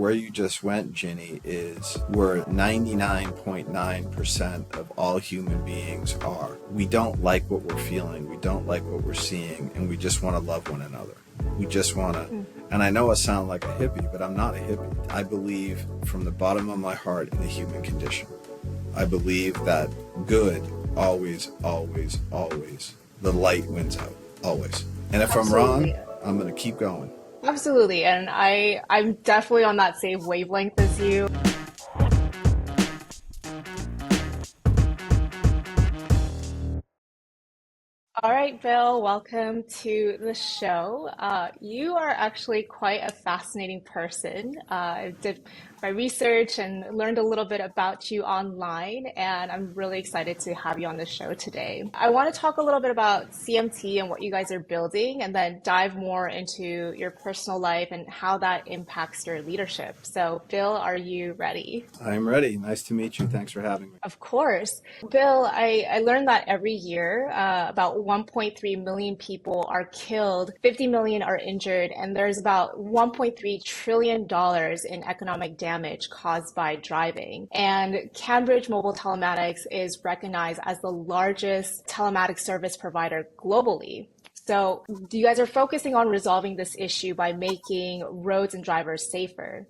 where you just went, Ginny, is where 99.9% of all human beings are. We don't like what we're feeling, we don't like what we're seeing, and we just want to love one another. We just want to, and I know I sound like a hippie, but I'm not a hippie. I believe from the bottom of my heart in the human condition. I believe that good always, always, always, the light wins out, always. And if Absolutely. I'm wrong, I'm going to keep going. Absolutely. And I'm definitely on that same wavelength as you. All right, Bill, welcome to the show. You are actually quite a fascinating person. I did my research and learned a little bit about you online, and I'm really excited to have you on the show today. I want to talk a little bit about CMT and what you guys are building, and then dive more into your personal life and how that impacts your leadership. So, Bill, are you ready? I'm ready. Nice to meet you. Thanks for having me. Of course. Bill, I learned that every year about 1.3 million people are killed, 50 million are injured, and there's about $1.3 trillion in economic damage caused by driving. And Cambridge Mobile Telematics is recognized as the largest telematics service provider globally. So you guys are focusing on resolving this issue by making roads and drivers safer.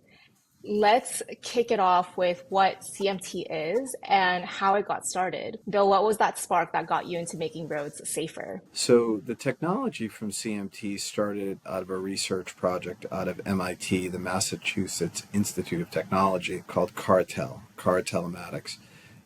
Let's kick it off with what CMT is and how it got started. Bill, what was that spark that got you into making roads safer? So the technology from CMT started out of a research project out of MIT, the Massachusetts Institute of Technology, called Car Telematics.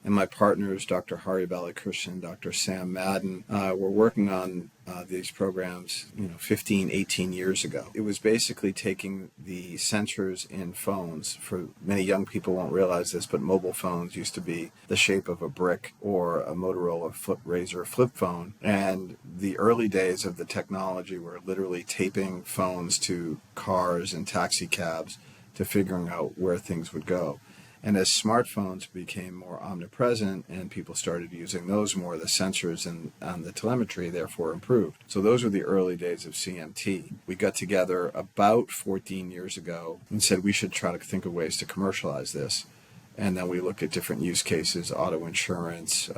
And my partners, Dr. Hari Balakrishnan and Dr. Sam Madden, were working on these programs, 15, 18 years ago. It was basically taking the sensors in phones. For many young people won't realize this, but mobile phones used to be the shape of a brick or a Motorola Razr flip phone. And the early days of the technology were literally taping phones to cars and taxi cabs to figuring out where things would go. And as smartphones became more omnipresent and people started using those more, the sensors and the telemetry therefore improved. So those were the early days of CMT. We got together about 14 years ago and said we should try to think of ways to commercialize this. And then we looked at different use cases: auto insurance,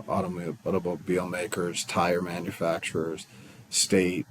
automobile makers, tire manufacturers,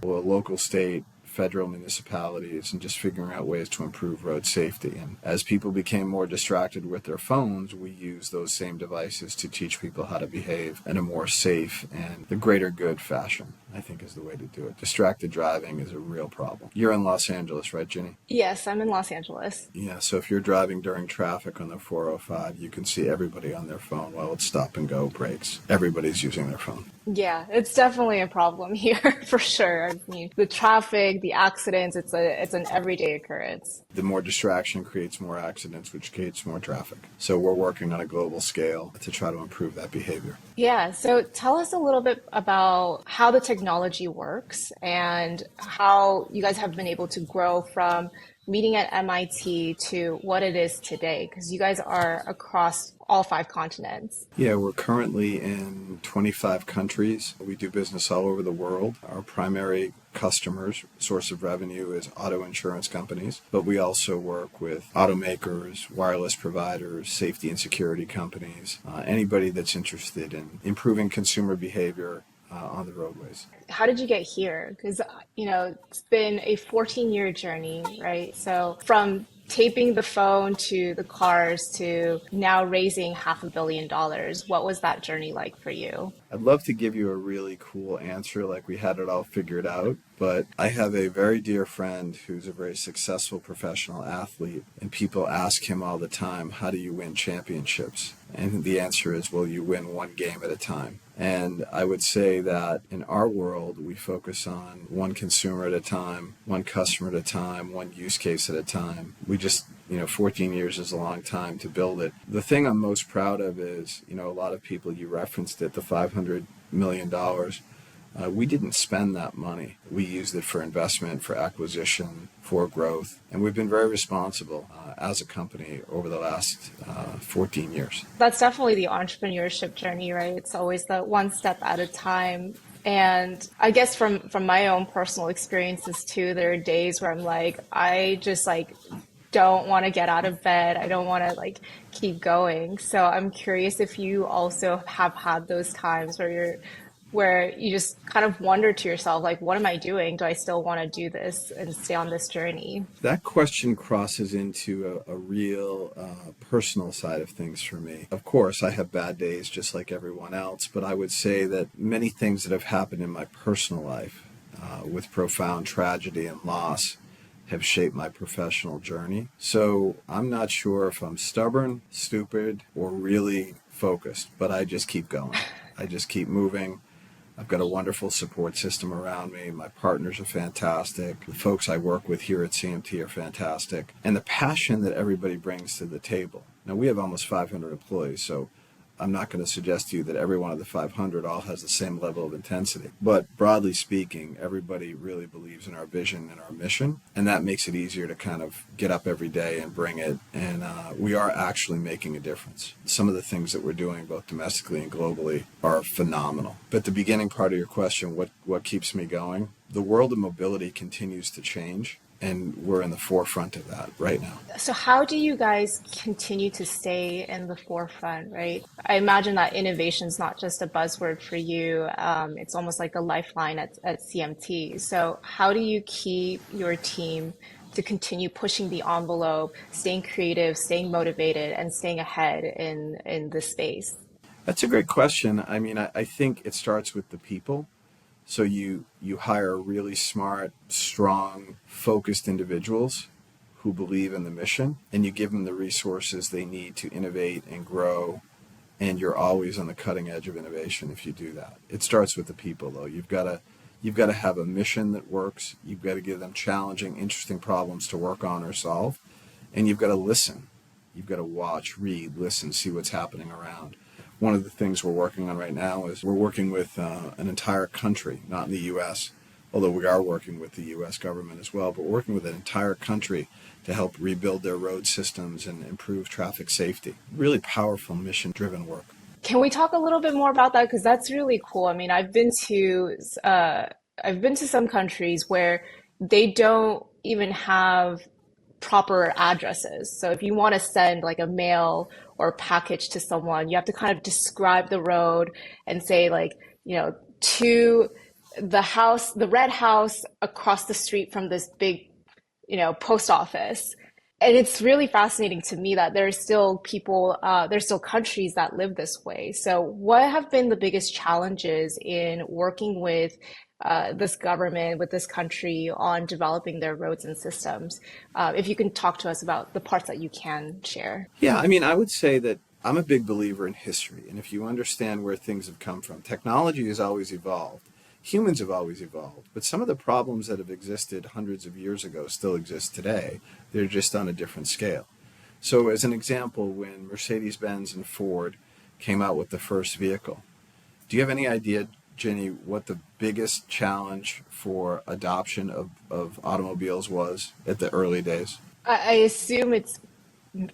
local state, federal municipalities, and just figuring out ways to improve road safety. And as people became more distracted with their phones, we used those same devices to teach people how to behave in a more safe and the greater good fashion, I think, is the way to do it. Distracted driving is a real problem. You're in Los Angeles, right, Ginny? Yes, I'm in Los Angeles. Yeah, so if you're driving during traffic on the 405, you can see everybody on their phone while it's stop and go breaks. Everybody's using their phone. Yeah, it's definitely a problem here for sure. I mean, the traffic, the accidents, it's an everyday occurrence. The more distraction creates more accidents, which creates more traffic. So we're working on a global scale to try to improve that behavior. Yeah, so tell us a little bit about how the technology works and how you guys have been able to grow from meeting at MIT to what it is today, because you guys are across all 5 continents. Yeah, we're currently in 25 countries. We do business all over the world. Our primary customers, source of revenue, is auto insurance companies, but we also work with automakers, wireless providers, safety and security companies, anybody that's interested in improving consumer behavior on the roadways. How did you get here? Because, it's been a 14-year journey, right? So from taping the phone to the cars to now raising $500 million, what was that journey like for you? I'd love to give you a really cool answer like we had it all figured out, but I have a very dear friend who's a very successful professional athlete, and people ask him all the time, how do you win championships? And the answer is, well, you win one game at a time. And I would say that in our world, we focus on one consumer at a time, one customer at a time, one use case at a time. We just, 14 years is a long time to build it. The thing I'm most proud of is, a lot of people, you referenced it, the $500 million. We didn't spend that money. We used it for investment, for acquisition, for growth. And we've been very responsible as a company over the last 14 years. That's definitely the entrepreneurship journey, right? It's always the one step at a time. And I guess from my own personal experiences too, there are days where I'm like, I just don't want to get out of bed. I don't want to like keep going. So I'm curious if you also have had those times where you just kind of wonder to yourself, like, what am I doing? Do I still want to do this and stay on this journey? That question crosses into a real personal side of things for me. Of course, I have bad days just like everyone else, but I would say that many things that have happened in my personal life with profound tragedy and loss have shaped my professional journey. So I'm not sure if I'm stubborn, stupid, or really focused, but I just keep going. I just keep moving. I've got a wonderful support system around me. My partners are fantastic. The folks I work with here at CMT are fantastic. And the passion that everybody brings to the table. Now, we have almost 500 employees, so I'm not going to suggest to you that every one of the 500 all has the same level of intensity. But broadly speaking, everybody really believes in our vision and our mission, and that makes it easier to kind of get up every day and bring it. And we are actually making a difference. Some of the things that we're doing, both domestically and globally, are phenomenal. But the beginning part of your question, what keeps me going? The world of mobility continues to change. And we're in the forefront of that right now. So how do you guys continue to stay in the forefront, right? I imagine that innovation is not just a buzzword for you. It's almost like a lifeline at CMT. So how do you keep your team to continue pushing the envelope, staying creative, staying motivated, and staying ahead in this space? That's a great question. I mean, I think it starts with the people. So you hire really smart, strong, focused individuals who believe in the mission, and you give them the resources they need to innovate and grow, and you're always on the cutting edge of innovation if you do that. It starts with the people, though. You've got to have a mission that works. You've got to give them challenging, interesting problems to work on or solve, and you've got to listen. You've got to watch, read, listen, see what's happening around. One of the things we're working on right now is we're working with an entire country, not in the U.S., although we are working with the U.S. government as well, but working with an entire country to help rebuild their road systems and improve traffic safety. Really powerful mission-driven work. Can we talk a little bit more about that? Because that's really cool. I mean, I've been to some countries where they don't even have proper addresses. So if you want to send like a mail or a package to someone, you have to kind of describe the road and say like, to the house, the red house across the street from this big, post office. And it's really fascinating to me that there's still people, there's still countries that live this way. So what have been the biggest challenges in working with this government, with this country on developing their roads and systems? If you can talk to us about the parts that you can share. Yeah, I mean, I would say that I'm a big believer in history. And if you understand where things have come from, technology has always evolved. Humans have always evolved. But some of the problems that have existed hundreds of years ago still exist today. They're just on a different scale. So as an example, when Mercedes-Benz and Ford came out with the first vehicle, do you have any idea, Jenny, what the biggest challenge for adoption of automobiles was at the early days? I assume it's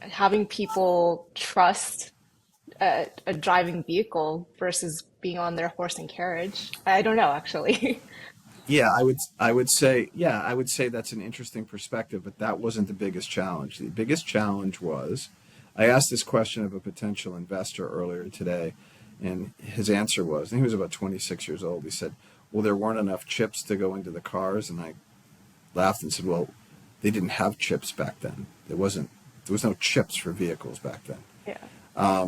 having people trust a driving vehicle versus being on their horse and carriage. I don't know, actually. Yeah, I would say that's an interesting perspective, but that wasn't the biggest challenge. The biggest challenge was, I asked this question of a potential investor earlier today, and his answer was, and he was about 26 years old. He said, well, there weren't enough chips to go into the cars. And I laughed and said, well, they didn't have chips back then. There was no chips for vehicles back then. Yeah.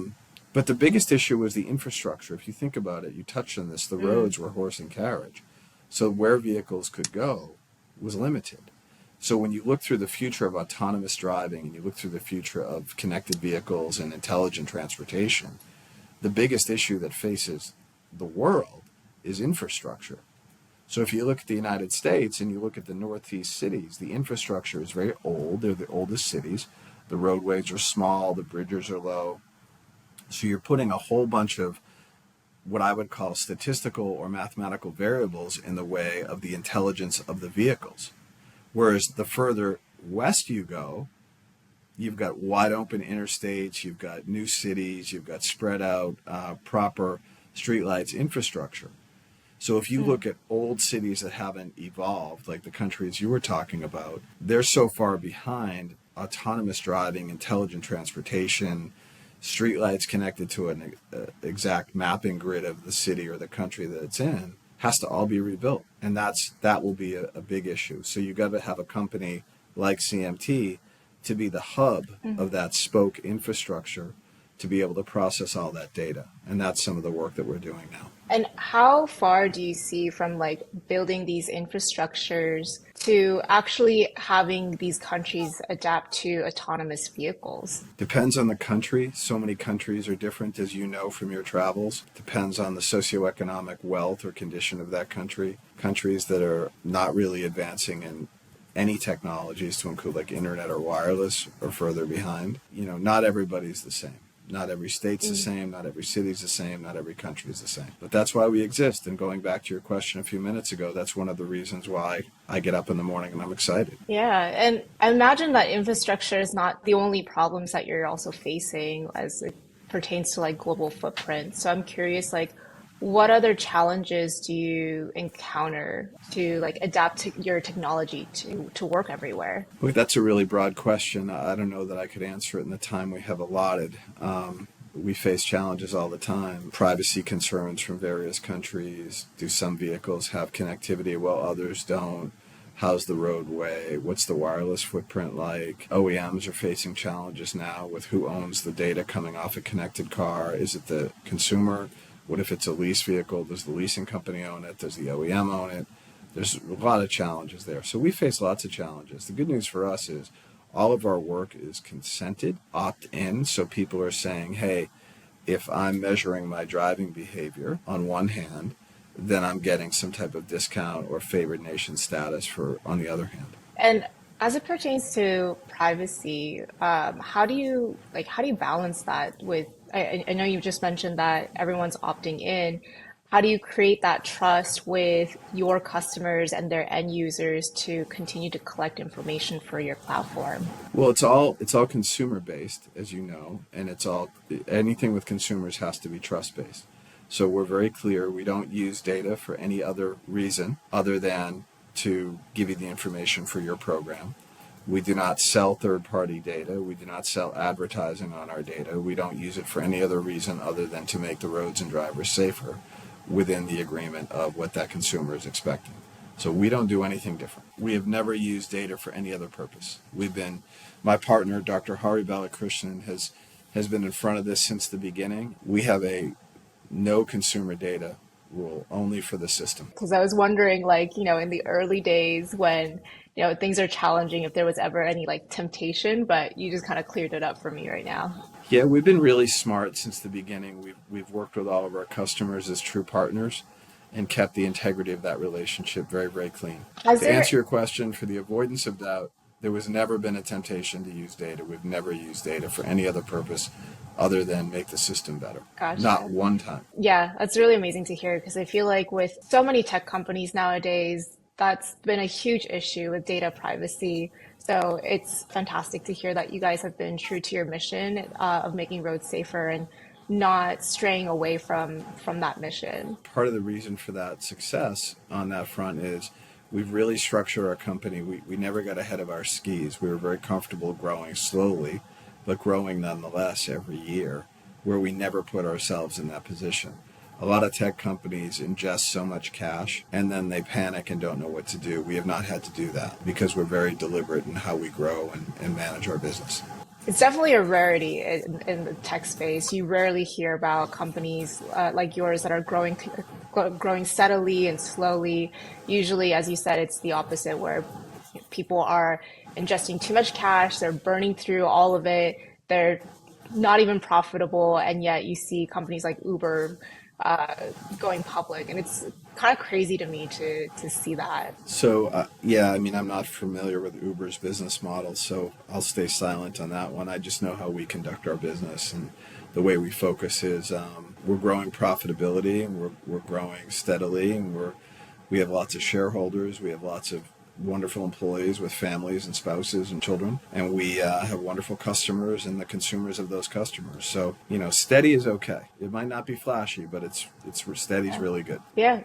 But the biggest issue was the infrastructure. If you think about it, you touched on this, the roads were horse and carriage. So where vehicles could go was limited. So when you look through the future of autonomous driving and you look through the future of connected vehicles and intelligent transportation, the biggest issue that faces the world is infrastructure. So if you look at the United States and you look at the Northeast cities, the infrastructure is very old. They're the oldest cities. The roadways are small. The bridges are low. So you're putting a whole bunch of what I would call statistical or mathematical variables in the way of the intelligence of the vehicles. Whereas the further west you go, you've got wide open interstates, you've got new cities, you've got spread out proper streetlights infrastructure. So if you look at old cities that haven't evolved, like the countries you were talking about, they're so far behind autonomous driving, intelligent transportation, streetlights connected to an exact mapping grid of the city or the country that it's in, has to all be rebuilt. And that will be a big issue. So you got to have a company like CMT to be the hub of that spoke infrastructure to be able to process all that data. And that's some of the work that we're doing now. And how far do you see from like building these infrastructures to actually having these countries adapt to autonomous vehicles? Depends on the country. So many countries are different, as you know from your travels. Depends on the socioeconomic wealth or condition of that country. Countries that are not really advancing in any technologies, to include like internet or wireless, are further behind. Not everybody's the same. Not every state's the same, not every city's the same, not every country's the same. But that's why we exist. And going back to your question a few minutes ago, that's one of the reasons why I get up in the morning and I'm excited. Yeah, and I imagine that infrastructure is not the only problems that you're also facing as it pertains to like global footprint. So I'm curious, like, what other challenges do you encounter to like adapt to your technology to work everywhere? Look, that's a really broad question. I don't know that I could answer it in the time we have allotted. We face challenges all the time. Privacy concerns from various countries. Do some vehicles have connectivity while others don't? How's the roadway? What's the wireless footprint like? OEMs are facing challenges now with who owns the data coming off a connected car. Is it the consumer? What if it's a lease vehicle? Does the leasing company own it? Does the OEM own it? There's a lot of challenges there. So we face lots of challenges. The good news for us is all of our work is consented, opt-in. So people are saying, hey, if I'm measuring my driving behavior on one hand, then I'm getting some type of discount or favored nation status on the other hand. And as it pertains to privacy, how do you balance that with, I know you just mentioned that everyone's opting in. How do you create that trust with your customers and their end users to continue to collect information for your platform? Well, it's all consumer based, as you know, and anything with consumers has to be trust based. So we're very clear. We don't use data for any other reason other than to give you the information for your program. We do not sell third-party data. We do not sell advertising on our data. We don't use it for any other reason other than to make the roads and drivers safer within the agreement of what that consumer is expecting. So we don't do anything different. We have never used data for any other purpose. My partner, Dr. Hari Balakrishnan, has been in front of this since the beginning. We have a no consumer data rule, only for the system. Because I was wondering, like, in the early days when, things are challenging, if there was ever any like temptation, but you just kind of cleared it up for me right now. Yeah, we've been really smart since the beginning. We've worked with all of our customers as true partners and kept the integrity of that relationship very, very clean. To answer your question, for the avoidance of doubt, there was never been a temptation to use data. We've never used data for any other purpose other than make the system better. Gotcha. Not one time. Yeah, that's really amazing to hear because I feel like with so many tech companies nowadays, that's been a huge issue with data privacy. So it's fantastic to hear that you guys have been true to your mission of making roads safer and not straying away from that mission. Part of the reason for that success on that front is we've really structured our company. We never got ahead of our skis. We were very comfortable growing slowly, but growing nonetheless every year, where we never put ourselves in that position. A lot of tech companies ingest so much cash and then they panic and don't know what to do. We have not had to do that because we're very deliberate in how we grow and manage our business. It's definitely a rarity in the tech space. You rarely hear about companies like yours that are growing steadily and slowly. Usually, as you said, it's the opposite where people are ingesting too much cash, they're burning through all of it, they're not even profitable, and yet you see companies like Uber going public, and it's kind of crazy to me to see that. So I'm not familiar with Uber's business model, so I'll stay silent on that one. I just know how we conduct our business, and the way we focus is we're growing profitability, and we're growing steadily, and we have lots of shareholders, we have lots of wonderful employees with families and spouses and children, and we have wonderful customers and the consumers of those customers. So steady is okay. It might not be flashy, but steady's really good. Yeah,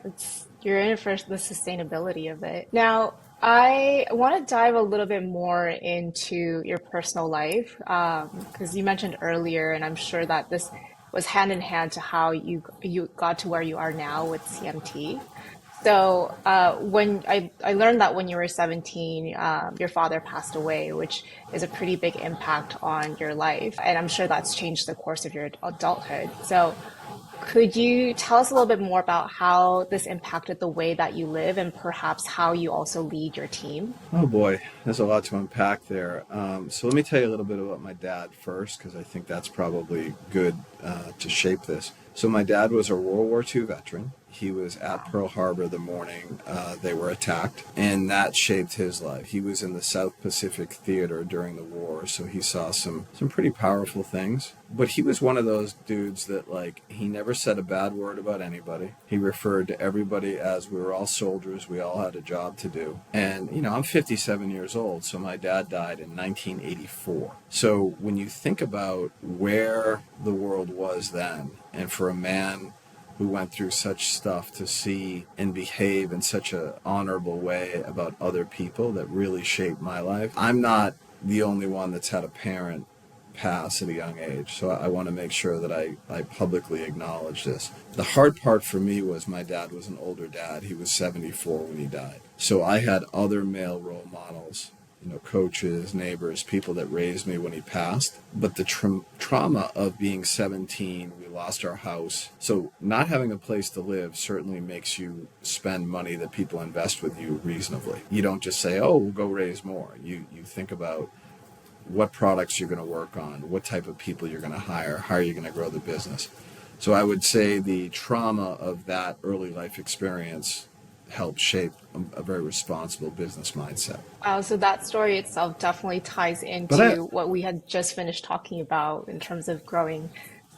you're in it for the sustainability of it. Now, I want to dive a little bit more into your personal life, because you mentioned earlier, and I'm sure that this was hand in hand to how you got to where you are now with CMT. So, when I learned that when you were 17, your father passed away, which is a pretty big impact on your life, and I'm sure that's changed the course of your adulthood. So, could you tell us a little bit more about how this impacted the way that you live and perhaps how you also lead your team? Oh boy, there's a lot to unpack there. So let me tell you a little bit about my dad first, because I think that's probably good to shape this. So my dad was a World War II veteran. He was at Wow. Pearl Harbor the morning they were attacked, and that shaped his life. He was in the South Pacific Theater during the war, so he saw some pretty powerful things. But he was one of those dudes that, like, he never said a bad word about anybody. He referred to everybody as we were all soldiers, we all had a job to do. And, I'm 57 years old, so my dad died in 1984. So when you think about where the world was then, and for a man who went through such stuff to see and behave in such a honorable way about other people that really shaped my life. I'm not the only one that's had a parent pass at a young age, so I want to make sure that I publicly acknowledge this. The hard part for me was my dad was an older dad. He was 74 when he died. So I had other male role models, coaches, neighbors, people that raised me when he passed. But the trauma of being 17, we lost our house. So not having a place to live certainly makes you spend money that people invest with you reasonably. You don't just say, oh, we'll go raise more. You think about what products you're going to work on, what type of people you're going to hire, how are you going to grow the business. So I would say the trauma of that early life experience helped shape a very responsible business mindset. Wow, so that story itself definitely ties But into what we had just finished talking about in terms of growing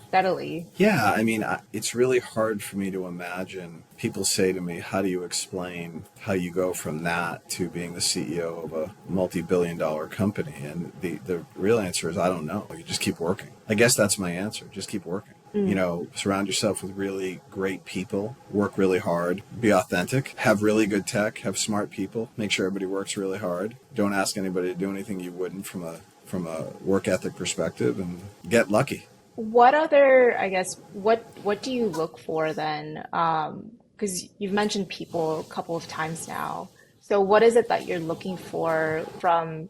steadily. yeah, I mean, it's really hard for me to imagine. People say to me, how do you explain how you go from that to being the CEO of a multi-billion-dollar company? And the real answer is, I don't know. You just keep working. I guess that's my answer. Just keep working. Mm. Surround yourself with really great people, work really hard, be authentic, have really good tech, have smart people, make sure everybody works really hard. Don't ask anybody to do anything you wouldn't from a work ethic perspective, and get lucky. What other, I guess, what do you look for then? Because you've mentioned people a couple of times now. So what is it that you're looking for from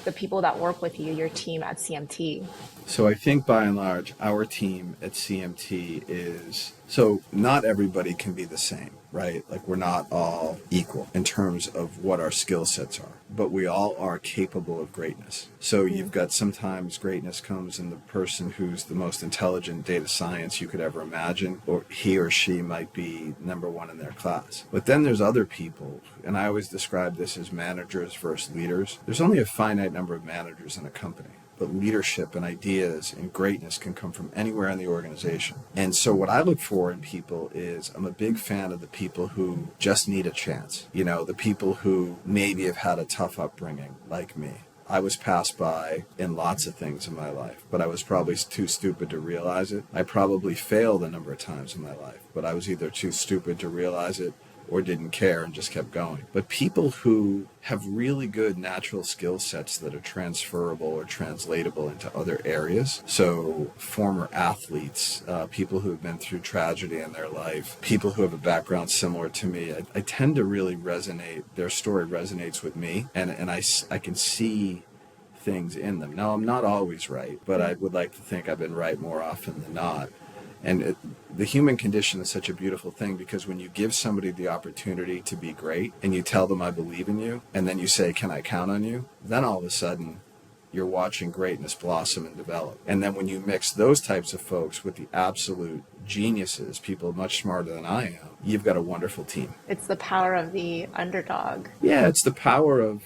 the people that work with you, your team at CMT? So I think by and large, our team at CMT is so not everybody can be the same, right? Like we're not all equal in terms of what our skill sets are, but we all are capable of greatness. So you've got sometimes greatness comes in the person who's the most intelligent data science you could ever imagine, or he or she might be number one in their class. But then there's other people, and I always describe this as managers versus leaders. There's only a finite number of managers in a company. But leadership and ideas and greatness can come from anywhere in the organization. And so what I look for in people is I'm a big fan of the people who just need a chance. The people who maybe have had a tough upbringing like me. I was passed by in lots of things in my life, but I was probably too stupid to realize it. I probably failed a number of times in my life, but I was either too stupid to realize it or didn't care and just kept going. But people who have really good natural skill sets that are transferable or translatable into other areas. So former athletes, people who have been through tragedy in their life, people who have a background similar to me, I tend to really resonate. Their story resonates with me, and I can see things in them. Now, I'm not always right, but I would like to think I've been right more often than not. And the human condition is such a beautiful thing because when you give somebody the opportunity to be great and you tell them, I believe in you, and then you say, can I count on you? Then all of a sudden, you're watching greatness blossom and develop. And then when you mix those types of folks with the absolute geniuses, people much smarter than I am, you've got a wonderful team. It's the power of the underdog. Yeah, it's the power of,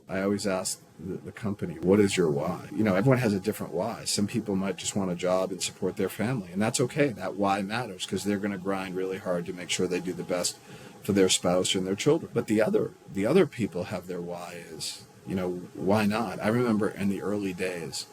I always ask the company, what is your why? Everyone has a different why. Some people might just want a job and support their family, and that's okay. That why matters because they're going to grind really hard to make sure they do the best for their spouse and their children. But the other people have their why is, why not? I remember in the early days,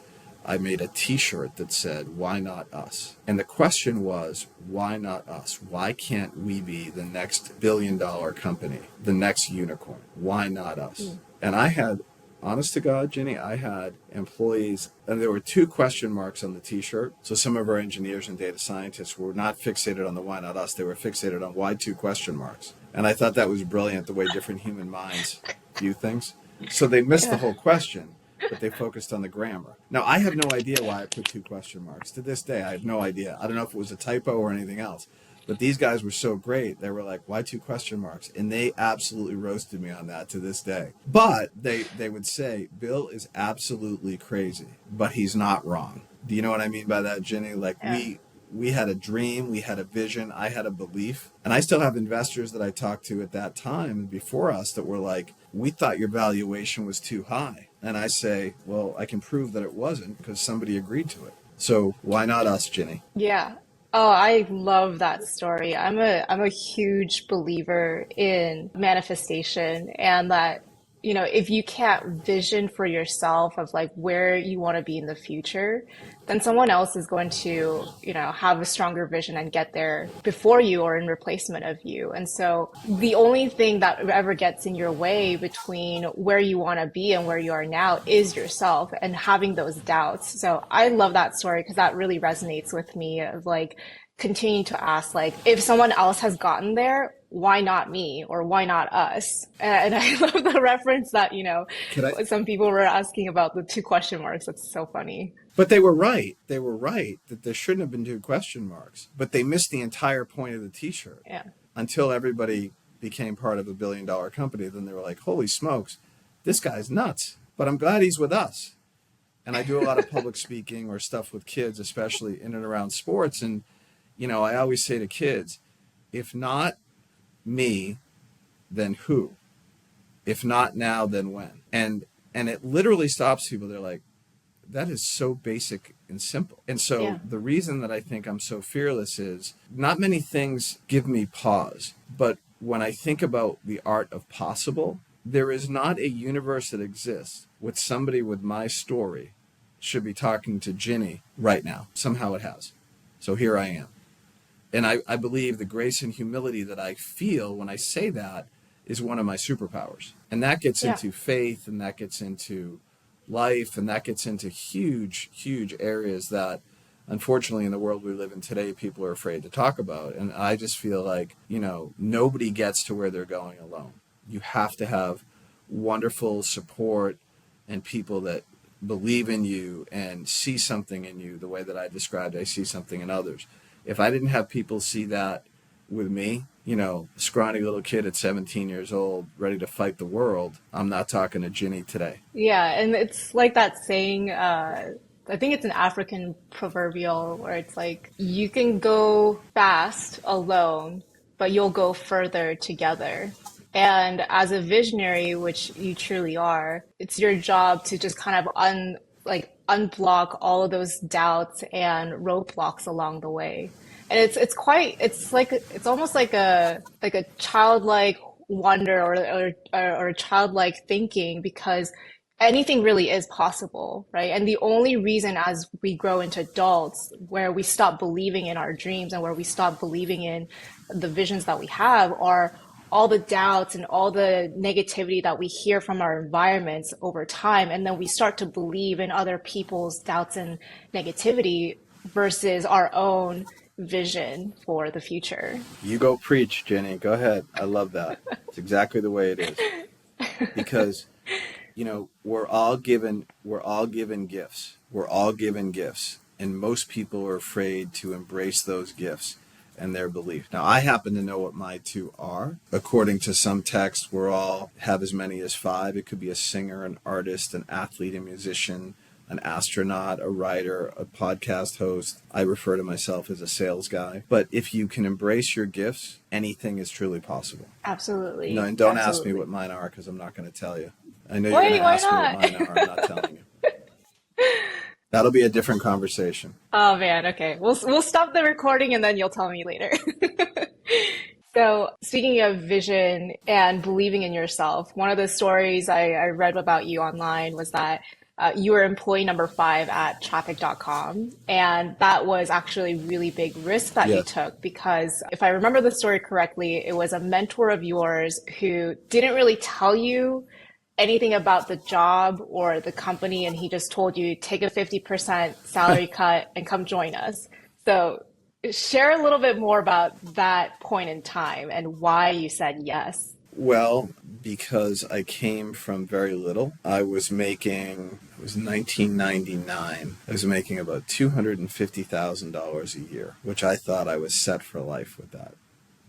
I made a t-shirt that said, "Why not us?" And the question was, why not us? Why can't we be the next billion-dollar company, the next unicorn? Why not us? Mm. And I had, honest to God, Jenny, I had employees, and there were two question marks on the t-shirt. So some of our engineers and data scientists were not fixated on the why not us. They were fixated on why two question marks. And I thought that was brilliant, the way different human minds view things. So they missed the Yeah. whole question, but they focused on the grammar. Now, I have no idea why I put two question marks. To this day, I have no idea. I don't know if it was a typo or anything else. But these guys were so great. They were like, why two question marks? And they absolutely roasted me on that to this day. But they would say, Bill is absolutely crazy, but he's not wrong. Do you know what I mean by that, Jenny? Like Yeah. we had a dream, we had a vision, I had a belief. And I still have investors that I talked to at that time before us that were like, we thought your valuation was too high. And I say, well, I can prove that it wasn't because somebody agreed to it. So why not us, Jenny? Yeah. Oh, I love that story. I'm a huge believer in manifestation and that, if you can't vision for yourself of like where you want to be in the future, then someone else is going to, have a stronger vision and get there before you or in replacement of you. And so the only thing that ever gets in your way between where you want to be and where you are now is yourself and having those doubts. So I love that story because that really resonates with me of like continuing to ask like if someone else has gotten there, why not me or why not us? And I love the reference that, Could I some people were asking about the two question marks. That's so funny. But they were right. They were right that there shouldn't have been two question marks. But they missed the entire point of the t-shirt Yeah. until everybody became part of a billion-dollar company. Then they were like, holy smokes, this guy's nuts. But I'm glad he's with us. And I do a lot of public speaking or stuff with kids, especially in and around sports. And, I always say to kids, if not me, then who? If not now, then when? And it literally stops people. They're like, that is so basic and simple. And so Yeah. the reason that I think I'm so fearless is not many things give me pause. But when I think about the art of possible, there is not a universe that exists with somebody with my story should be talking to Ginny right now. Somehow it has. So here I am. And I believe the grace and humility that I feel when I say that is one of my superpowers. And that gets Yeah. into faith, and that gets into life, and that gets into huge, huge areas that unfortunately in the world we live in today, people are afraid to talk about. And I just feel like, nobody gets to where they're going alone. You have to have wonderful support and people that believe in you and see something in you the way that I described, I see something in others. If I didn't have people see that with me, scrawny little kid at 17 years old, ready to fight the world, I'm not talking to Ginny today. Yeah. And it's like that saying, I think it's an African proverbial where it's like, you can go fast alone, but you'll go further together. And as a visionary, which you truly are, it's your job to just kind of unblock all of those doubts and roadblocks along the way. And it's almost like a childlike wonder or a childlike thinking because anything really is possible, right? And the only reason as we grow into adults where we stop believing in our dreams and where we stop believing in the visions that we have are all the doubts and all the negativity that we hear from our environments over time. And then we start to believe in other people's doubts and negativity versus our own vision for the future. You go preach, Jenny. Go ahead. I love that. It's exactly the way it is. Because, we're all given gifts. We're all given gifts. And most people are afraid to embrace those gifts and their belief. Now, I happen to know what my two are. According to some texts, we're all have as many as five. It could be a singer, an artist, an athlete, a musician, an astronaut, a writer, a podcast host. I refer to myself as a sales guy. But if you can embrace your gifts, anything is truly possible. Absolutely. And don't ask me Absolutely. what mine are because I'm not going to tell you. I know you're going Wait, to why ask me what mine not? are. I'm not telling you. That'll be a different conversation. Oh man, okay. We'll stop the recording and then you'll tell me later. So, speaking of vision and believing in yourself, one of the stories I read about you online was that you were employee number 5 at traffic.com. And that was actually a really big risk that you Yes. took because if I remember the story correctly, it was a mentor of yours who didn't really tell you anything about the job or the company. And he just told you, take a 50% salary cut and come join us. So share a little bit more about that point in time and why you said yes. Well, because I came from very little. It was 1999. I was making about $250,000 a year, which I thought I was set for life with that,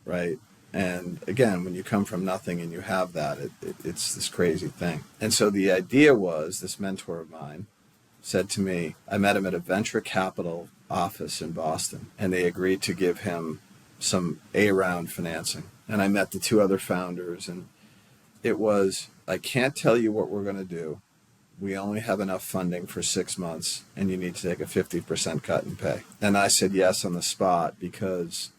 right? And again, when you come from nothing and you have that, it's this crazy thing. And so the idea was this mentor of mine said to me, I met him at a venture capital office in Boston, and they agreed to give him some A round financing. And I met the two other founders, and it was, I can't tell you what we're going to do. We only have enough funding for 6 months, and you need to take a 50% cut in pay. And I said yes on the spot because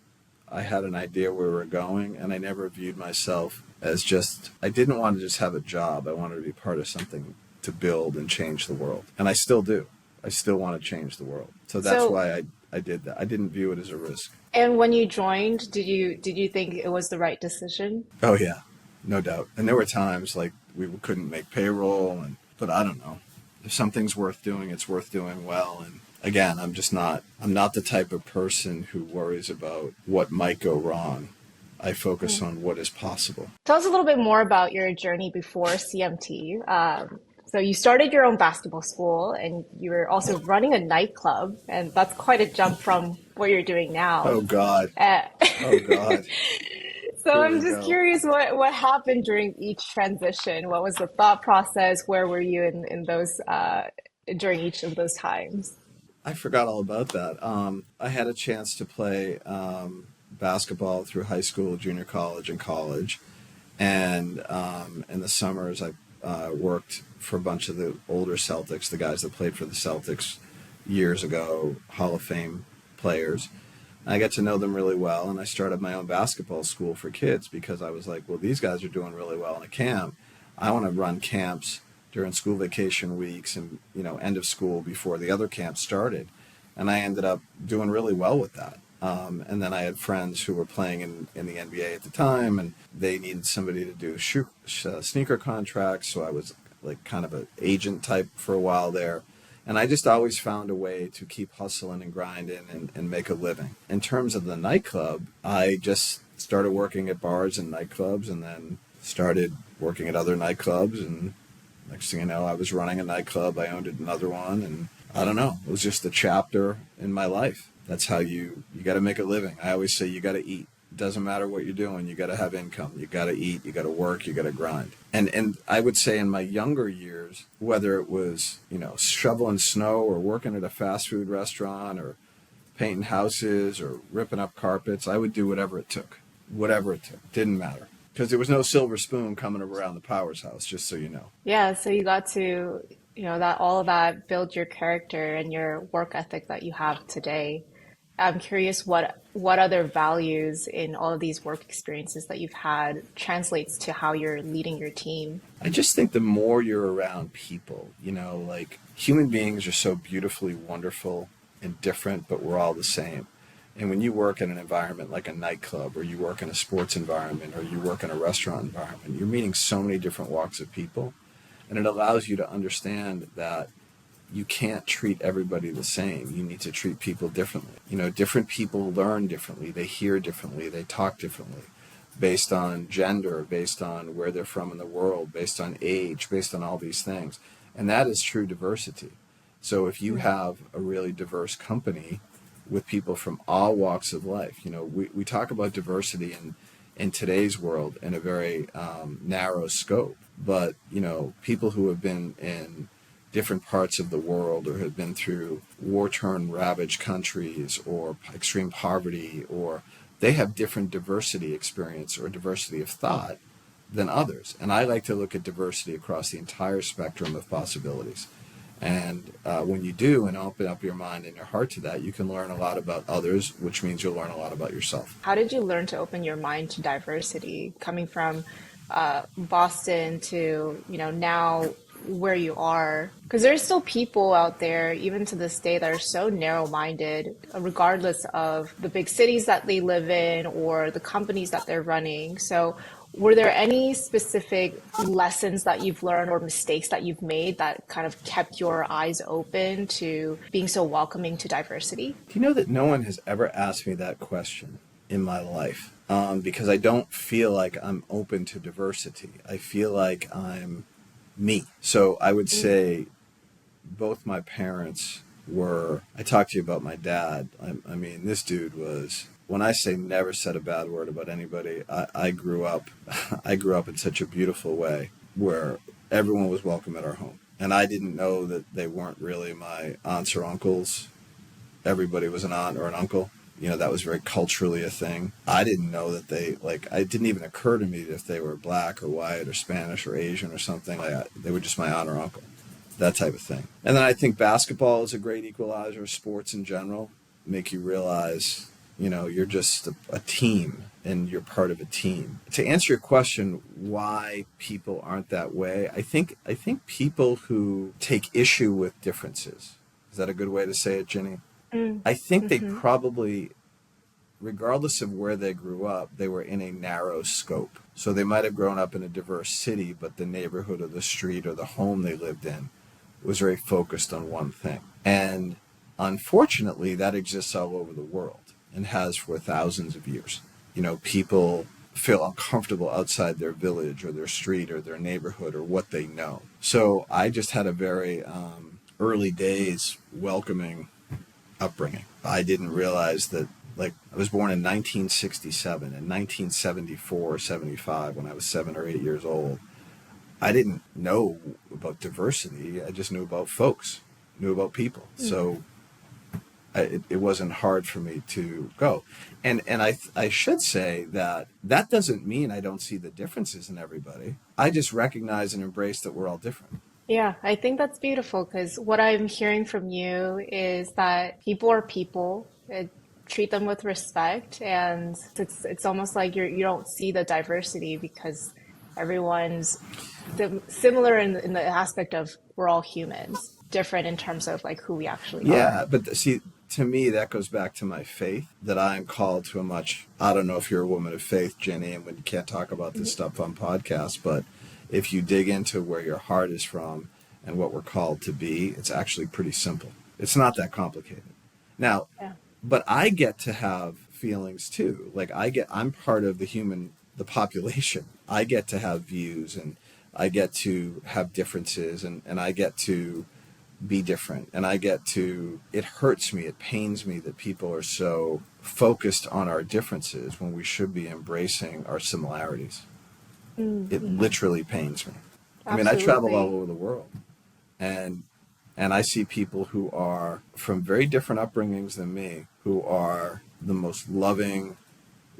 I had an idea where we were going, and I never viewed myself as just, I didn't want to just have a job. I wanted to be part of something to build and change the world. And I still do. I still want to change the world. So that's So, why I did that. I didn't view it as a risk. and when you joined, did you think it was the right decision? Oh, yeah, no doubt. And there were times like we couldn't make payroll, but I don't know. If something's worth doing, it's worth doing well. And again, I'm not the type of person who worries about what might go wrong. I focus on what is possible. Tell us a little bit more about your journey before CMT. So you started your own basketball school and you were also running a nightclub, and that's quite a jump from what you're doing now. Oh, God. Uh, Oh, God. so Here I'm we just go. curious what happened during each transition? What was the thought process? Where were you in those during each of those times? I forgot all about that. I had a chance to play basketball through high school, junior college, and college. And in the summers, I worked for a bunch of the older Celtics, the guys that played for the Celtics years ago, Hall of Fame players. I got to know them really well, and I started my own basketball school for kids because I was like, well, these guys are doing really well in a camp. I want to run camps during school vacation weeks and end of school before the other camps started, and I ended up doing really well with that. And then I had friends who were playing in the NBA at the time, and they needed somebody to do sneaker contracts. So I was like kind of an agent type for a while there. And I just always found a way to keep hustling and grinding and make a living. In terms of the nightclub, I just started working at bars and nightclubs and then started working at other nightclubs. And next thing you know, I was running a nightclub. I owned another one. And I don't know, it was just a chapter in my life. That's how you got to make a living. I always say you got to eat. It doesn't matter what you're doing. You got to have income. You got to eat. You got to work. You got to grind. And I would say in my younger years, whether it was, shoveling snow or working at a fast food restaurant or painting houses or ripping up carpets, I would do whatever it took. Whatever it took. Didn't matter. Because there was no silver spoon coming around the Powers house, just so you know. Yeah, so you got to, that all of that build your character and your work ethic that you have today. I'm curious what other values in all of these work experiences that you've had translates to how you're leading your team. I just think the more you're around people, like human beings are so beautifully wonderful and different, but we're all the same. And when you work in an environment like a nightclub, or you work in a sports environment, or you work in a restaurant environment, you're meeting so many different walks of people. And it allows you to understand that you can't treat everybody the same. You need to treat people differently. Different people learn differently. They hear differently. They talk differently based on gender, based on where they're from in the world, based on age, based on all these things. And that is true diversity. So if you have a really diverse company with people from all walks of life, we talk about diversity in today's world in a very narrow scope. But, people who have been in different parts of the world or have been through war-torn, ravaged countries or extreme poverty, or they have different diversity experience or diversity of thought than others. And I like to look at diversity across the entire spectrum of possibilities. And when you do and open up your mind and your heart to that, you can learn a lot about others, which means you'll learn a lot about yourself. How did you learn to open your mind to diversity, coming from Boston to, now where you are. Because there's still people out there, even to this day, that are so narrow-minded, regardless of the big cities that they live in or the companies that they're running. So were there any specific lessons that you've learned or mistakes that you've made that kind of kept your eyes open to being so welcoming to diversity? Do you know that no one has ever asked me that question in my life? Because I don't feel like I'm open to diversity. I feel like I'm me. So I would say both my parents were, I talked to you about my dad. I mean, this dude was, when I say never said a bad word about anybody, I grew up, I grew up in such a beautiful way where everyone was welcome at our home. And I didn't know that they weren't really my aunts or uncles. Everybody was an aunt or an uncle. You know, that was very culturally a thing. I didn't know that they, like, it didn't even occur to me if they were black or white or Spanish or Asian or something like that. They were just my aunt or uncle, that type of thing. And then I think basketball is a great equalizer. Sports in general make you realize, you know, you're just a team and you're part of a team. To answer your question, why people aren't that way, I think people who take issue with differences, is that a good way to say it, Ginny? I think they Mm-hmm. probably, regardless of where they grew up, they were in a narrow scope. So they might have grown up in a diverse city, but the neighborhood or the street or the home they lived in was very focused on one thing. And unfortunately, that exists all over the world and has for thousands of years. You know, people feel uncomfortable outside their village or their street or their neighborhood or what they know. So I just had a very early days welcoming upbringing. I didn't realize that, like, I was born in 1967. In 1974 or 75, when I was 7 or 8 years old, I didn't know about diversity. I just knew about folks, knew about people. So it wasn't hard for me to go. And I should say that that doesn't mean I don't see the differences in everybody. I just recognize and embrace that we're all different. Yeah, I think that's beautiful because what I'm hearing from you is that people are people. Treat them with respect, and it's almost like you don't see the diversity because everyone's similar in the aspect of we're all humans, different in terms of like who we actually are. Yeah, but see, to me, that goes back to my faith that I am called to a much, I don't know if you're a woman of faith, Jenny, and we can't talk about this stuff on podcasts, but if you dig into where your heart is from and what we're called to be, it's actually pretty simple. It's not that complicated. Now, Yeah. but I get to have feelings too. Like I'm part of the population. I get to have views and I get to have differences and I get to be different. And it hurts me, it pains me that people are so focused on our differences when we should be embracing our similarities. It Mm-hmm. literally pains me. I mean, I travel all Absolutely. over the world and I see people who are from very different upbringings than me, who are the most loving,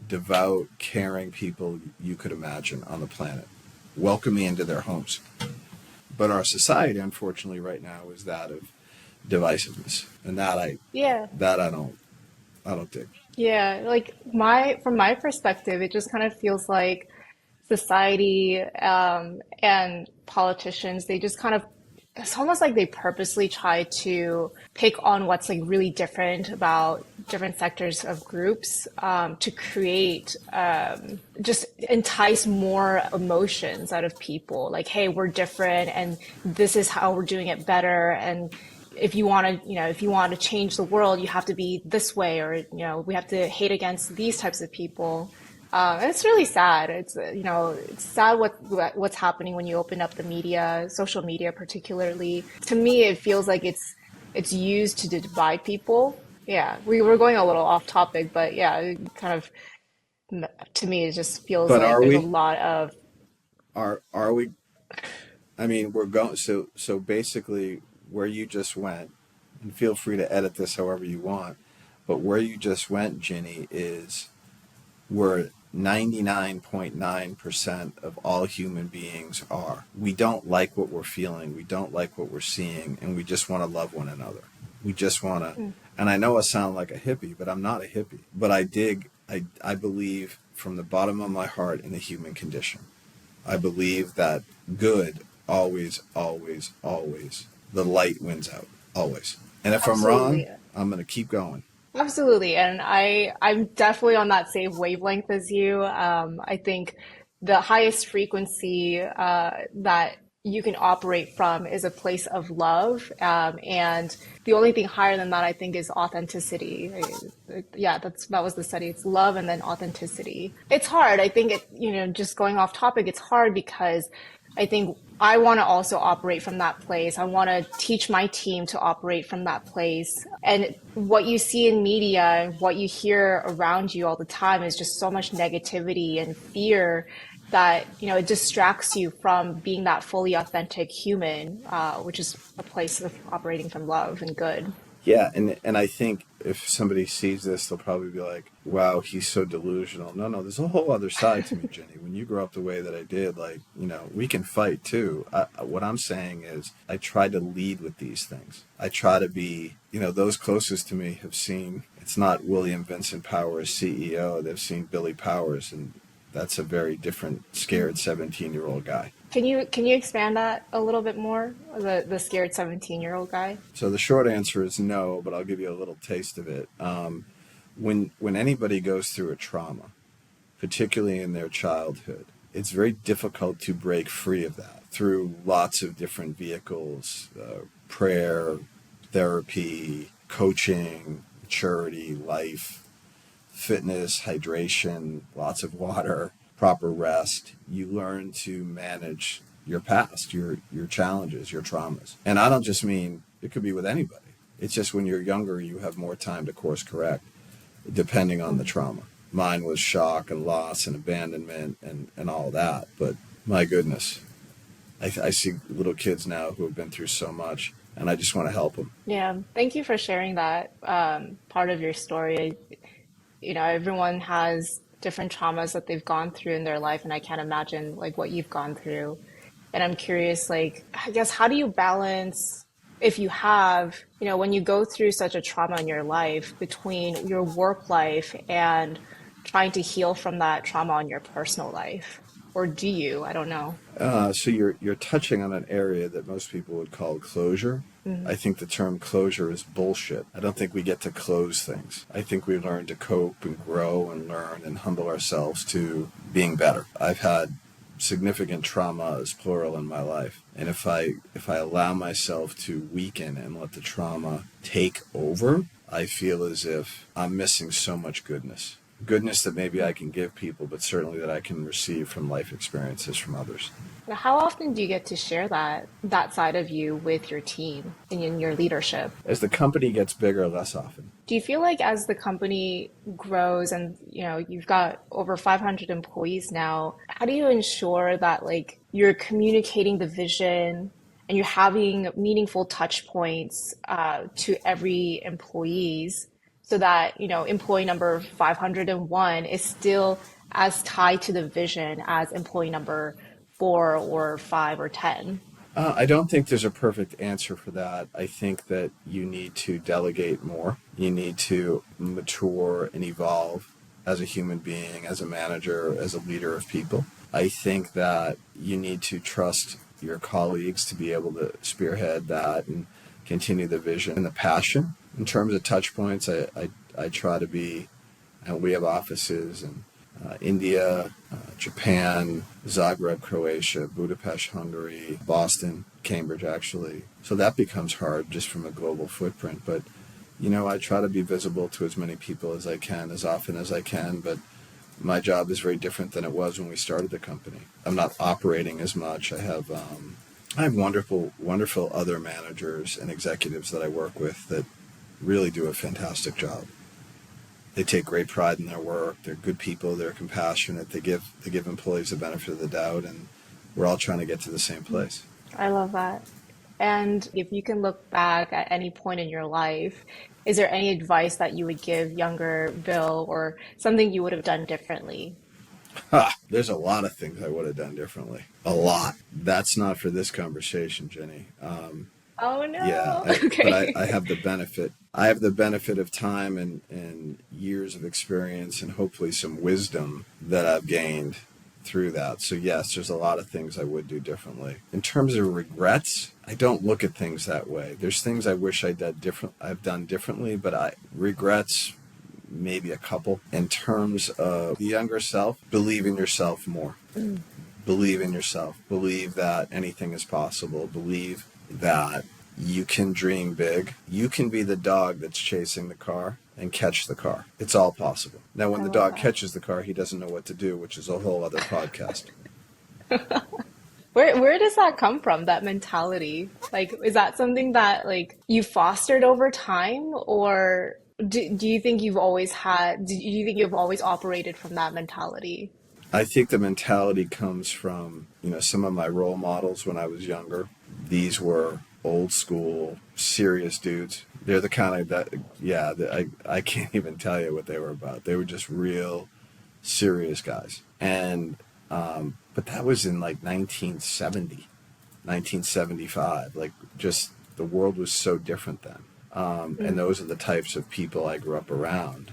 devout, caring people you could imagine on the planet, welcome me into their homes. But our society, unfortunately, right now is that of divisiveness, and Yeah. that I don't dig. Yeah, like from my perspective, it just kind of feels like society and politicians, they just kind of, it's almost like they purposely try to pick on what's like really different about different sectors of groups to create just entice more emotions out of people. Like, hey, we're different and this is how we're doing it better. And if you want to, if you want to change the world, you have to be this way, or, we have to hate against these types of people. And it's really sad. It's sad what's happening when you open up the media, social media particularly. To me, it feels like it's used to divide people. Yeah, we were going a little off topic, but yeah, it kind of to me it just feels But like are there's a we? lot of Are we? I mean, we're going. So basically, where you just went, and feel free to edit this however you want. But where you just went, Ginny, is where 99.9% of all human beings are. We don't like what we're feeling. We don't like what we're seeing. And we just want to love one another. We just want to, and I know I sound like a hippie, but I'm not a hippie. But I believe from the bottom of my heart in the human condition. I believe that good always, always, always, the light wins out. Always. And if I'm wrong, Absolutely. I'm going to keep going. Absolutely. And I'm definitely on that same wavelength as you. I think the highest frequency that you can operate from is a place of love. And the only thing higher than that, I think, is authenticity. Yeah, that was the study. It's love and then authenticity. It's hard. I think just going off topic, it's hard because I think I want to also operate from that place. I want to teach my team to operate from that place. And what you see in media and what you hear around you all the time is just so much negativity and fear that, it distracts you from being that fully authentic human, which is a place of operating from love and good. Yeah, and I think if somebody sees this, they'll probably be like, "Wow, he's so delusional." No, no, there's a whole other side to me, Jenny. When you grow up the way that I did, like, we can fight too. What I'm saying is, I try to lead with these things. I try to be, those closest to me have seen. It's not William Vincent Powers, CEO. They've seen Billy Powers, and that's a very different, scared 17-year-old guy. Can you expand that a little bit more? The scared 17-year-old guy? So the short answer is no, but I'll give you a little taste of it. When anybody goes through a trauma, particularly in their childhood, it's very difficult to break free of that through lots of different vehicles, prayer, therapy, coaching, maturity, life, fitness, hydration, lots of water, proper rest. You learn to manage your past, your challenges, your traumas. And I don't just mean it could be with anybody. It's just when you're younger, you have more time to course correct, depending on the trauma. Mine was shock and loss and abandonment and all that. But my goodness, I see little kids now who have been through so much, and I just want to help them. Yeah, thank you for sharing that part of your story. Everyone has different traumas that they've gone through in their life, and I can't imagine like what you've gone through. And I'm curious, like, I guess, how do you balance, if you have, when you go through such a trauma in your life, between your work life and trying to heal from that trauma in your personal life? Or do you? I don't know. So you're touching on an area that most people would call closure. I think the term closure is bullshit. I don't think we get to close things. I think we learn to cope and grow and learn and humble ourselves to being better. I've had significant trauma as plural in my life. And if I allow myself to weaken and let the trauma take over, I feel as if I'm missing so much goodness. Goodness that maybe I can give people, but certainly that I can receive from life experiences from others. Now, how often do you get to share that side of you with your team and in your leadership? As the company gets bigger, less often. Do you feel like as the company grows and you've got over 500 employees now, how do you ensure that like you're communicating the vision and you're having meaningful touch points to every employees so that employee number 501 is still as tied to the vision as employee number 4 or 5 or 10? I don't think there's a perfect answer for that. I think that you need to delegate more. You need to mature and evolve as a human being, as a manager, as a leader of people. I think that you need to trust your colleagues to be able to spearhead that and continue the vision and the passion. In terms of touch points, I try to be, and we have offices in India, Japan, Zagreb, Croatia, Budapest, Hungary, Boston, Cambridge, actually. So that becomes hard just from a global footprint. But, I try to be visible to as many people as I can, as often as I can. But my job is very different than it was when we started the company. I'm not operating as much. I have wonderful, wonderful other managers and executives that I work with that really do a fantastic job. They take great pride in their work. They're good people. They're compassionate. They give employees the benefit of the doubt, and we're all trying to get to the same place. I love that. And if you can look back at any point in your life, is there any advice that you would give younger Bill or something you would have done differently? There's a lot of things I would have done differently. A lot. That's not for this conversation, Jenny. Oh no. Yeah, Okay. but I have the benefit. I have the benefit of time and years of experience and hopefully some wisdom that I've gained through that. So yes, there's a lot of things I would do differently. In terms of regrets, I don't look at things that way. There's things I wish I've done differently, but I regrets maybe a couple. In terms of the younger self, believe in yourself more. Believe in yourself. Believe that anything is possible. Believe that you can dream big. You can be the dog that's chasing the car and catch the car. It's all possible. Now, when I the love dog that. catches the car, he doesn't know what to do, which is a whole other podcast. Where does that come from, that mentality? Like, is that something that like you fostered over time, or do you think do you think you've always operated from that mentality? I think the mentality comes from, some of my role models when I was younger. These were old school, serious dudes. They're the kind of that, yeah, I can't even tell you what they were about. They were just real serious guys. And, but that was in like 1970, 1975. Like just the world was so different then. And those are the types of people I grew up around.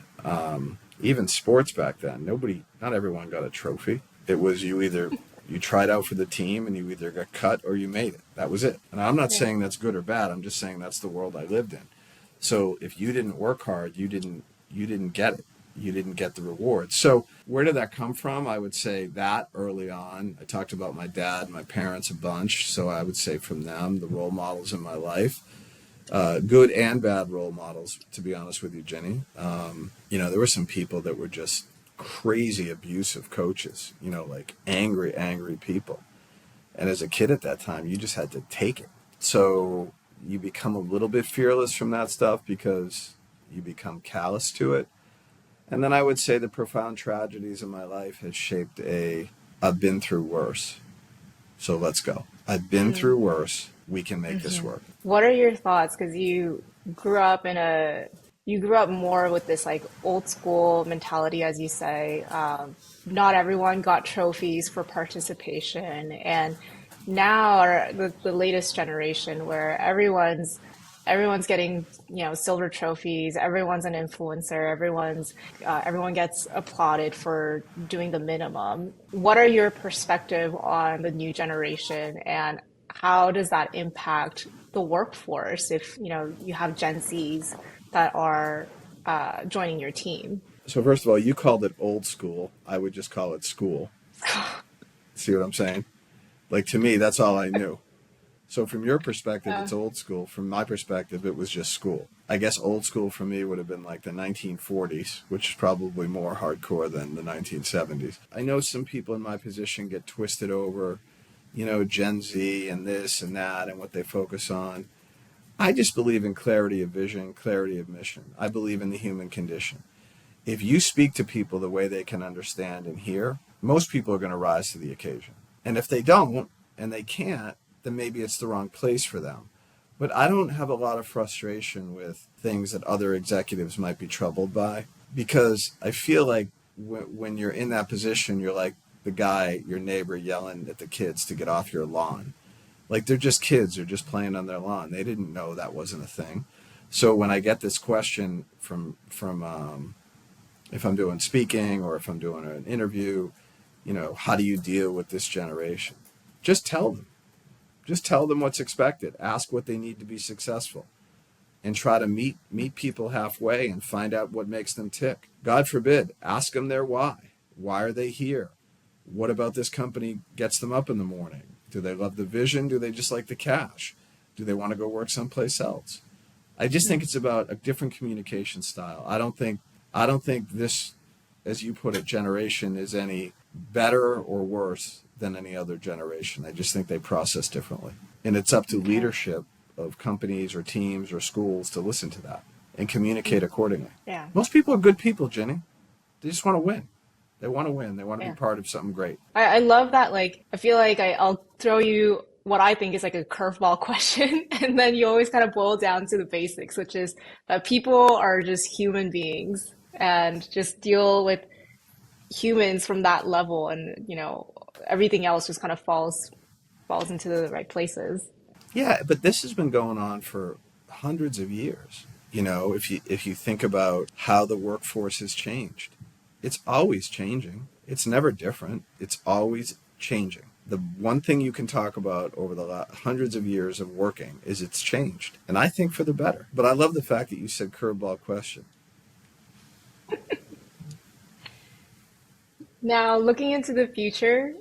Even sports back then, not everyone got a trophy. It was you tried out for the team and you either got cut or you made it. That was it. And I'm not Yeah. saying that's good or bad. I'm just saying that's the world I lived in. So if you didn't work hard, you didn't get it. You didn't get the reward. So where did that come from? I would say that early on. I talked about my dad and my parents a bunch. So I would say from them, the role models in my life. Good and bad role models, to be honest with you, Jenny. There were some people that were just crazy abusive coaches, like angry, angry people. And as a kid at that time, you just had to take it. So you become a little bit fearless from that stuff because you become callous to it. And then I would say the profound tragedies in my life has shaped I've been through worse. So let's go. I've been through worse. We can make this work. What are your thoughts? Because you grew up more with this like old school mentality, as you say. Not everyone got trophies for participation, and now the latest generation where everyone's getting silver trophies. Everyone's an influencer. Everyone gets applauded for doing the minimum. What are your perspective on the new generation, and how does that impact the workforce if you have Gen Zs that are joining your team? So first of all, you called it old school. I would just call it school. See what I'm saying? Like to me, that's all I knew. So from your perspective, Uh, it's old school. From my perspective, it was just school. I guess old school for me would have been like the 1940s, which is probably more hardcore than the 1970s. I know some people in my position get twisted over, Gen Z and this and that and what they focus on. I just believe in clarity of vision, clarity of mission. I believe in the human condition. If you speak to people the way they can understand and hear, most people are going to rise to the occasion. And if they don't and they can't, then maybe it's the wrong place for them. But I don't have a lot of frustration with things that other executives might be troubled by because I feel like when you're in that position, you're like the guy, your neighbor yelling at the kids to get off your lawn. Like they're just kids, they're just playing on their lawn. They didn't know that wasn't a thing. So when I get this question from if I'm doing speaking or if I'm doing an interview, how do you deal with this generation? Just tell them. Just tell them what's expected. Ask what they need to be successful and try to meet people halfway and find out what makes them tick. God forbid, ask them their why. Why are they here? What about this company gets them up in the morning? Do they love the vision? Do they just like the cash? Do they want to go work someplace else? I just think it's about a different communication style. I don't think this, as you put it, generation is any better or worse than any other generation. I just think they process differently. And it's up to okay. leadership of companies or teams or schools to listen to that and communicate accordingly. Yeah. Most people are good people, Jenny. They just want to win. They want to win. They want to be Yeah. part of something great. I love that. Like, I feel like I'll throw you what I think is like a curveball question, and then you always kind of boil down to the basics, which is that people are just human beings and just deal with humans from that level, and everything else just kind of falls into the right places. Yeah, but this has been going on for hundreds of years. If you think about how the workforce has changed, it's always changing. It's never different. It's always changing. The one thing you can talk about over the hundreds of years of working is it's changed. And I think for the better. But I love the fact that you said curveball question. Now, looking into the future,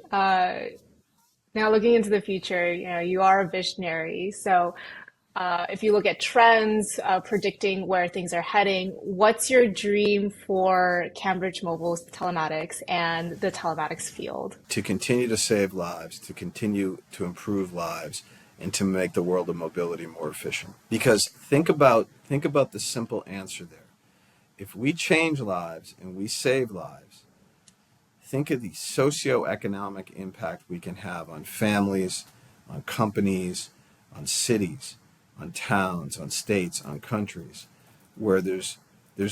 you know, you are a visionary. So, if you look at trends, predicting where things are heading, what's your dream for Cambridge Mobile's telematics and the telematics field? To continue to save lives, to continue to improve lives, and to make the world of mobility more efficient. Because think about the simple answer there. If we change lives and we save lives, think of the socioeconomic impact we can have on families, on companies, on cities, on towns, on states, on countries, where there's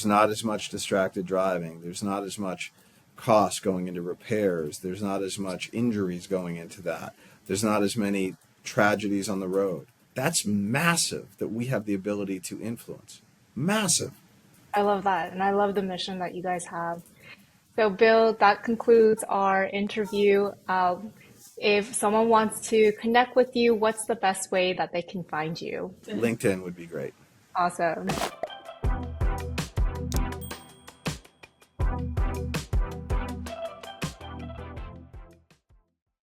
not as much distracted driving, there's not as much cost going into repairs, there's not as much injuries going into that, there's not as many tragedies on the road. That's massive that we have the ability to influence. Massive. I love that, and I love the mission that you guys have. So, Bill, that concludes our interview. If someone wants to connect with you, what's the best way that they can find you? LinkedIn would be great. Awesome.